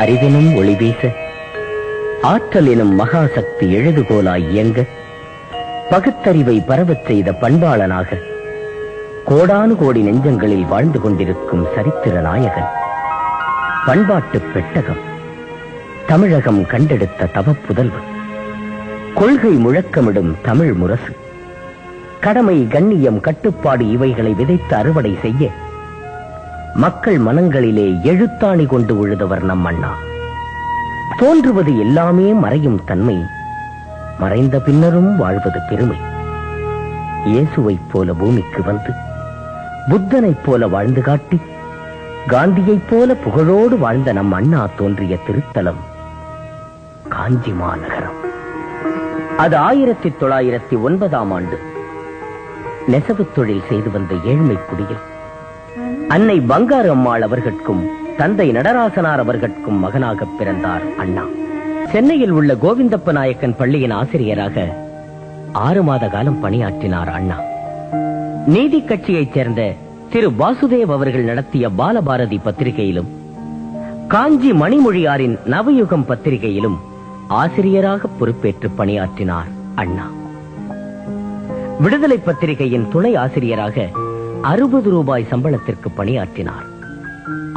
அறிவினும் ஒளி வீச, ஆற்றல் எனும் மகாசக்தி எழுதுகோலாய் இயங்க, பகுத்தறிவை பரவச் செய்த பண்பாளனாக கோடானு கோடி நெஞ்சங்களில் வாழ்ந்து கொண்டிருக்கும் சரித்திர நாயகன், பண்பாட்டு பெட்டகம், தமிழகம் கண்டெடுத்த தவப்புதல்வன், கொள்கை முழக்கமிடும் தமிழ் முரசு, கடமை கண்ணியம் கட்டுப்பாடு இவைகளை விதைத்து அறுவடை செய்ய மக்கள் மனங்களிலே எழுத்தாணி கொண்டு உழுதவர் நம் அண்ணா. தோன்றுவது எல்லாமே மறையும் தன்மை, மறைந்த பின்னரும் வாழ்வது பெருமை. இயேசுவைப் போல பூமிக்கு வந்து, புத்தனைப் போல வாழ்ந்து காட்டி, காந்தியைப் போல புகழோடு வாழ்ந்த நம் அண்ணா தோன்றிய திருத்தலம் காஞ்சி மாநகரம். அது 1909ஆம் ஆண்டு நெசவு தொழில் செய்து வந்த ஏழ்மை குடியில் அன்னை பங்காரு அம்மாள் அவர்களுக்கும் தந்தை நடராசனார் அவர்களுக்கும் மகனாக பிறந்தார் அண்ணா. சென்னையில் உள்ள கோவிந்தப்ப நாயக்கன் பள்ளியின் ஆசிரியராக 6 மாத காலம் பணியாற்றினார் அண்ணா. நீதி கட்சியைச் சேர்ந்த திரு வாசுதேவ் அவர்கள் நடத்திய பாலபாரதி பத்திரிகையிலும், காஞ்சி மணிமொழியாரின் நவயுகம் பத்திரிகையிலும் ஆசிரியராக பொறுப்பேற்று பணியாற்றினார் அண்ணா. விடுதலை பத்திரிகையின் துணை ஆசிரியராக 60 ரூபாய் சம்பளத்திற்கு பணியாற்றினார்.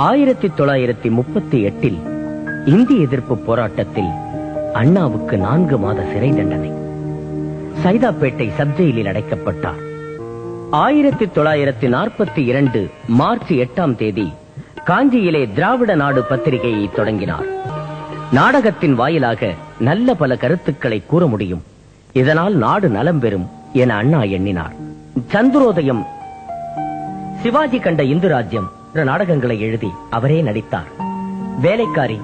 1938இல் இந்தி எதிர்ப்பு போராட்டத்தில் அண்ணாவுக்கு 4 மாத சிறை தண்டனை. சைதாப்பேட்டை சப்ஜெயிலில் அடைக்கப்பட்டார். 1942 மார்ச் 8ஆம் தேதி காஞ்சியிலே திராவிட நாடு பத்திரிகையை தொடங்கினார். நாடகத்தின் வாயிலாக நல்ல பல கருத்துக்களை கூற முடியும், இதனால் நாடு நலம் பெறும் என அண்ணா எண்ணினார். சந்திரோதயம், சிவாஜி கண்ட இந்து ராஜ்யம் நாடகங்களை எழுதி அவரே நடித்தார். வேலைக்காரி,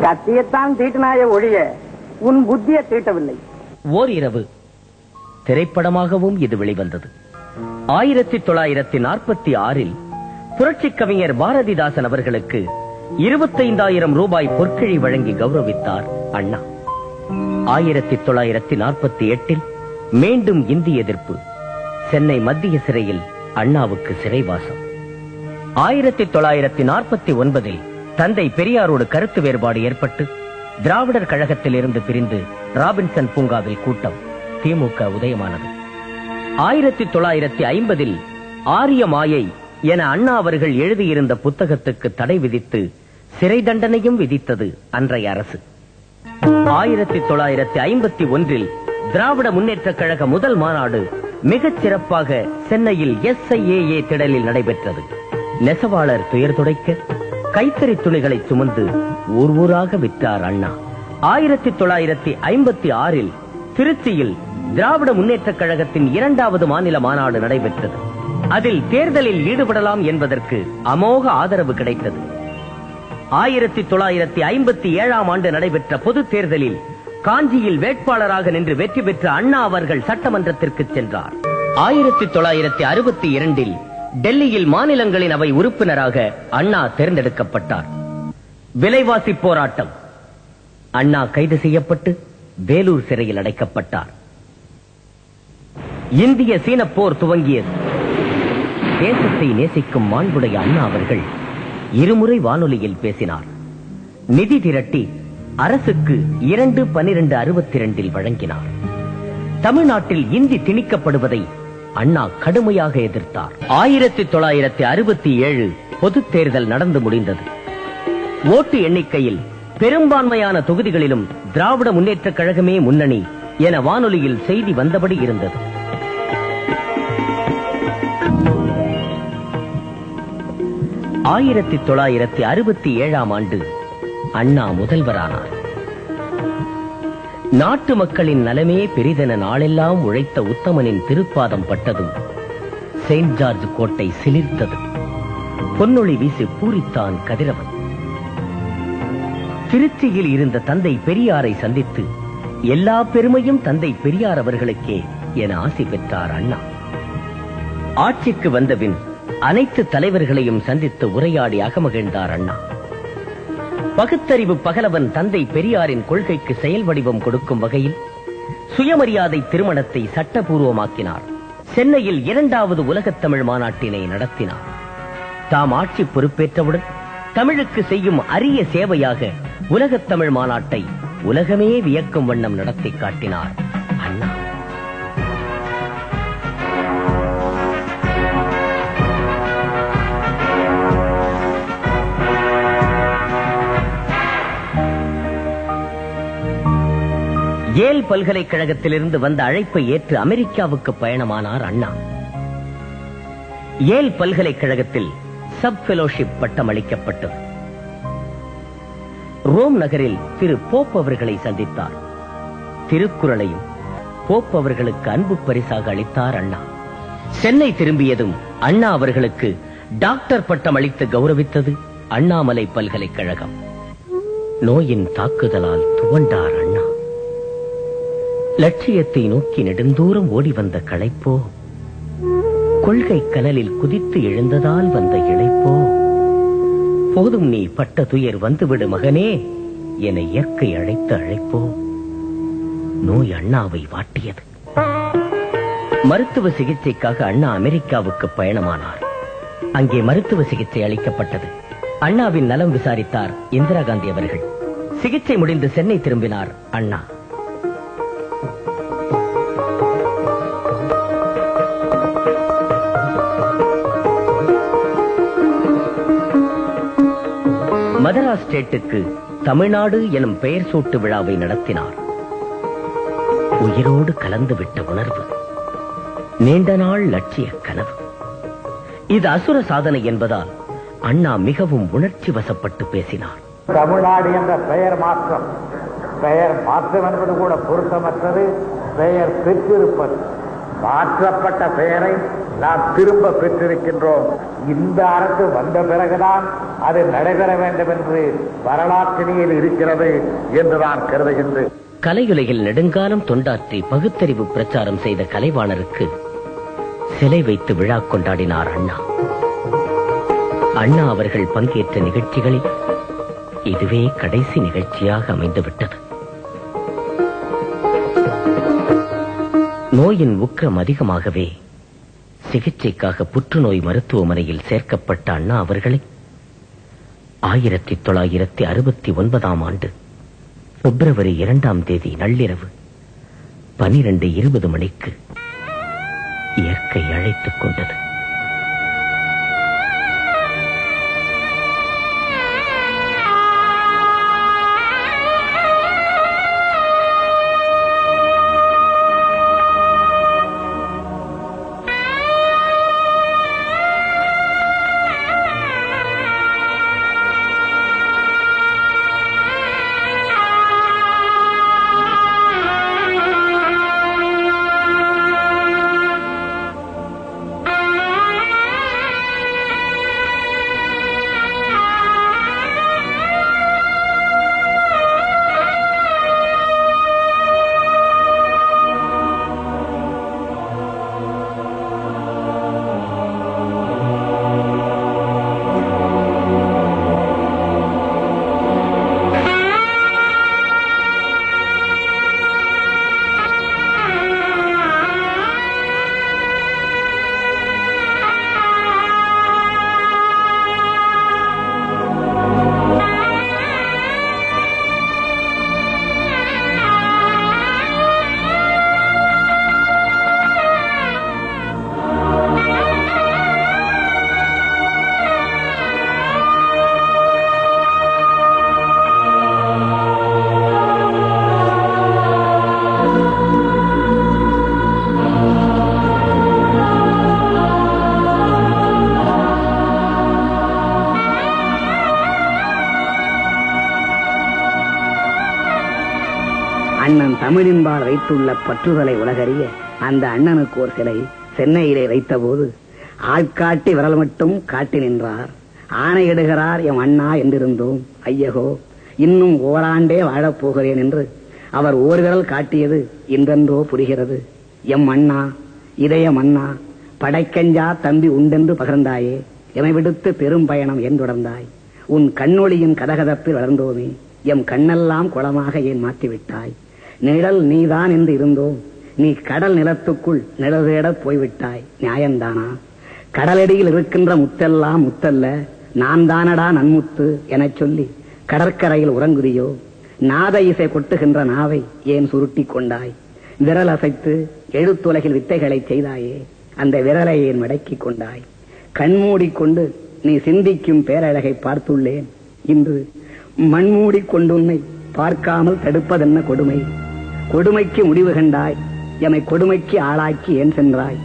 கத்தியத்தான் தீட்டினாய ஒழிய உன் புத்தியை தீட்டவில்லை. ஓர் இரவு திரைப்படமாகவும் இது வெளிவந்தது. 1946இல் புரட்சி கவிஞர் பாரதிதாசன் அவர்களுக்கு 25,000 ரூபாய் பொற்கிழி வழங்கி கௌரவித்தார் அண்ணா. 1948இல் மீண்டும் இந்தி எதிர்ப்பு. சென்னை மத்திய சிறையில் அண்ணாவுக்கு சிறைவாசம். 1949இல் தந்தை பெரியாரோடு கருத்து வேறுபாடு ஏற்பட்டு திராவிடர் கழகத்தில் இருந்து பிரிந்து ராபின்சன் பூங்காவில் கூட்டம், திமுக உதயமானது. 1950இல் ஆரிய மாயை என அண்ணா அவர்கள் எழுதியிருந்த புத்தகத்துக்கு தடை விதித்து சிறை தண்டனையும் விதித்தது அன்றைய அரசு. 1951இல் திராவிட முன்னேற்ற கழக முதல் மாநாடு மிகச் சிறப்பாக சென்னையில் SIAA திடலில் நடைபெற்றது. நெசவாளர் துயர் துடைக்க கைத்தறி துணிகளை சுமந்து ஊர் ஊராக விற்றார் அண்ணா. 1956இல் திருச்சியில் திராவிட முன்னேற்ற கழகத்தின் 2வது மாநில மாநாடு நடைபெற்றது. அதில் தேர்தலில் ஈடுபடலாம் என்பதற்கு அமோக ஆதரவு கிடைத்தது. 1957ஆம் ஆண்டு நடைபெற்ற பொது தேர்தலில் காஞ்சியில் வேட்பாளராக நின்று வெற்றி பெற்ற அண்ணா அவர்கள் சட்டமன்றத்திற்கு சென்றார். 1962இல் டெல்லியில் மாநிலங்களின் அவை உறுப்பினராக அண்ணா தேர்ந்தெடுக்கப்பட்டார். விலைவாசி போராட்டம். அண்ணா கைது செய்யப்பட்டு வேலூர் சிறையில் அடைக்கப்பட்டார். இந்திய சீன போர் துவங்கியது. தேசத்தை நேசிக்கும் மாண்புடைய அண்ணா அவர்கள் இருமுறை வானொலியில் பேசினார். நிதி திரட்டி அரசுக்கு 2/12/62 வழங்கினார். தமிழ்நாட்டில் இந்தி திணிக்கப்படுவதை அண்ணா கடுமையாக எதிர்த்தார். 1967 பொதுத் தேர்தல் நடந்து முடிந்தது. ஓட்டு எண்ணிக்கையில் பெரும்பான்மையான தொகுதிகளிலும் திராவிட முன்னேற்ற கழகமே முன்னணி என வானொலியில் செய்தி வந்தபடி இருந்தது. 1967ஆம் ஆண்டு அண்ணா முதல்வரானார். நாட்டு மக்களின் நலமே பெரிதென நாளெல்லாம் உழைத்த உத்தமனின் திருப்பாதம் பட்டதும் செயின்ட் ஜார்ஜ் கோட்டை சிலிர்த்தது. பொன்னொளி வீசி பூரித்தான் கதிரவன். திருச்சியில் இருந்த தந்தை பெரியாரை சந்தித்து எல்லா பெருமையும் தந்தை பெரியார் அவர்களுக்கே என ஆசி பெற்றார் அண்ணா. ஆட்சிக்கு வந்தபின் அனைத்து தலைவர்களையும் சந்தித்து உரையாடி அகமகிழ்ந்தார் அண்ணா. பகுத்தறிவு பகலவன் தந்தை பெரியாரின் கொள்கைக்கு செயல் வடிவம் கொடுக்கும் வகையில் சுயமரியாதை திருமணத்தை சட்டபூர்வமாக்கினார். சென்னையில் 2வது உலகத் தமிழ் மாநாட்டினை நடத்தினார். தாம் ஆட்சி பொறுப்பேற்றவுடன் தமிழுக்கு செய்யும் அரிய சேவையாக உலகத் தமிழ் மாநாட்டை உலகமே வியக்கும் வண்ணம் நடத்தி காட்டினார் அண்ணா. ஏல் பல்கலைக்கழகத்திலிருந்து வந்த அழைப்பை ஏற்று அமெரிக்காவுக்கு பயணமானார் அண்ணா. ஏல் பல்கலைக்கழகத்தில் சப் ஃபெலோஷிப் பட்டம் அளிக்கப்பட்டது. ரோம் நகரில் திரு போப் அவர்களை சந்தித்தார். திருக்குறளையும் போப் அவர்களுக்கு அன்பு பரிசாக அளித்தார் அண்ணா. சென்னை திரும்பியதும் அண்ணா அவர்களுக்கு டாக்டர் பட்டம் அளித்து கௌரவித்தது அண்ணாமலை பல்கலைக்கழகம். நோயின் தாக்குதலால் துவண்டார் அண்ணா. லட்சியத்தை நோக்கி நெடுந்தூரம் ஓடி வந்த களைப்போ, கொள்கை கனலில் குதித்து எழுந்ததால் வந்த இளைப்போ, போதும் நீ பட்ட துயர் வந்துவிடு மகனே என இயற்கை அழைத்த அழைப்போ, நோய் அண்ணாவை வாட்டியது. மருத்துவ சிகிச்சைக்காக அண்ணா அமெரிக்காவுக்கு பயணமானார். அங்கே மருத்துவ சிகிச்சை அளிக்கப்பட்டது. அண்ணாவின் நலம் விசாரித்தார் இந்திரா காந்தி அவர்கள். சிகிச்சை முடிந்து சென்னை திரும்பினார் அண்ணா. மதராஸ் ஸ்டேட்டுக்கு தமிழ்நாடு எனும் பெயர் சூட்டு விழாவை நடத்தினார். உயிரோடு கலந்துவிட்ட உணர்வு, நீண்ட நாள் லட்சிய கனவு. இது அசுர சாதனை என்பதால் அண்ணா மிகவும் உணர்ச்சி வசப்பட்டு பேசினார். தமிழ்நாடு என்ற பெயர் மாற்றம் என்பது கூட பொருத்தமற்றது. பெயர் பெற்றிருப்பது, மாற்றப்பட்ட பெயரை நாம் திரும்ப பெற்றிருக்கின்றோம். இந்த அரசு வந்த பிறகுதான் அது நடைபெற வேண்டும் என்று வரலாற்றினில் இருக்கிறது என்று நான் கருதுகின்றேன். கலையுலகில் நெடுங்காலம் தொண்டாற்றி பகுத்தறிவு பிரச்சாரம் செய்த கலைவாணருக்கு சிலை வைத்து விழா கொண்டாடினார் அண்ணா. அண்ணா அவர்கள் பங்கேற்ற நிகழ்ச்சிகளில் இதுவே கடைசி நிகழ்ச்சியாக அமைந்துவிட்டது. நோயின் உக்கிரம் அதிகமாகவே சிகிச்சைக்காக புற்றுநோய் மருத்துவமனையில் சேர்க்கப்பட்ட அண்ணா அவர்களை 1969 ஆண்டு பிப்ரவரி 2 நள்ளிரவு 12:20 மணிக்கு இயற்கை அழைத்துக் கொண்டது. அண்ணன் தமிழின்பால் வைத்துள்ள பற்றுதலை உலகறிய அந்த அண்ணனுக்கு ஒரு சிலை சென்னையிலே வைத்தபோது ஆள்காட்டி விரல் மட்டும் காட்டி நின்றார். ஆணையிடுகிறார் எம் அண்ணா என்றிருந்தோம். ஐயகோ, இன்னும் ஓராண்டே வாழப்போகிறேன் என்று அவர் ஓர் விரல் காட்டியது இன்றென்றோ புரிகிறது. எம் அண்ணா, இதயம் அண்ணா, படைக்கஞ்சா தம்பி உண்டென்று பகர்ந்தாயே, எமை விடுத்து பெரும் பயணம் ஏன் தொடர்ந்தாய்? உன் கண்ணொளியின் கதகதப்பில் வளர்ந்தோமே, எம் கண்ணெல்லாம் குளமாக ஏன் மாற்றிவிட்டாய்? நிழல் நீதான் என்று இருந்தோம், நீ கடல் நிலத்துக்குள் நிழல் தேட போய்விட்டாய். நியாயந்தானா? கடலடியில் இருக்கின்ற முத்தெல்லாம் முத்தல்ல, நான் தானடா நன்முத்து எனச் சொல்லி கடற்கரையில் உறங்குதியோ? நாத இசை கொட்டுகின்ற நாவை ஏன் சுருட்டி கொண்டாய்? விரல் அசைத்து எழுத்துலகில் வித்தைகளை செய்தாயே, அந்த விரலை ஏன் மடக்கிக் கொண்டாய்? கண்மூடிக்கொண்டு நீ சிந்திக்கும் பேரழகை பார்த்துள்ளேன். இன்று மண்மூடிக்கொண்டு உன்னை பார்க்காமல் தடுப்பதென்ன கொடுமை? கொடுமைக்கு முடிவு கண்டாய், எமை கொடுமைக்கு ஆளாக்கி ஏன் சென்றாய்?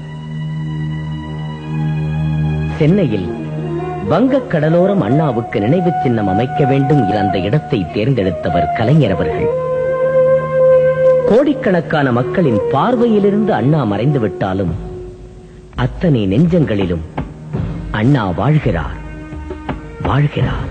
சென்னையில் வங்கக் கடலோரம் அண்ணாவுக்கு நினைவு சின்னம் அமைக்க வேண்டும் என்ற அந்த இடத்தை தேர்ந்தெடுத்தவர் கலைஞர் அவர்கள். கோடிக்கணக்கான மக்களின் பார்வையிலிருந்து அண்ணா மறைந்து விட்டாலும் அத்தனை நெஞ்சங்களிலும் அண்ணா வாழ்கிறார், வாழ்கிறார்.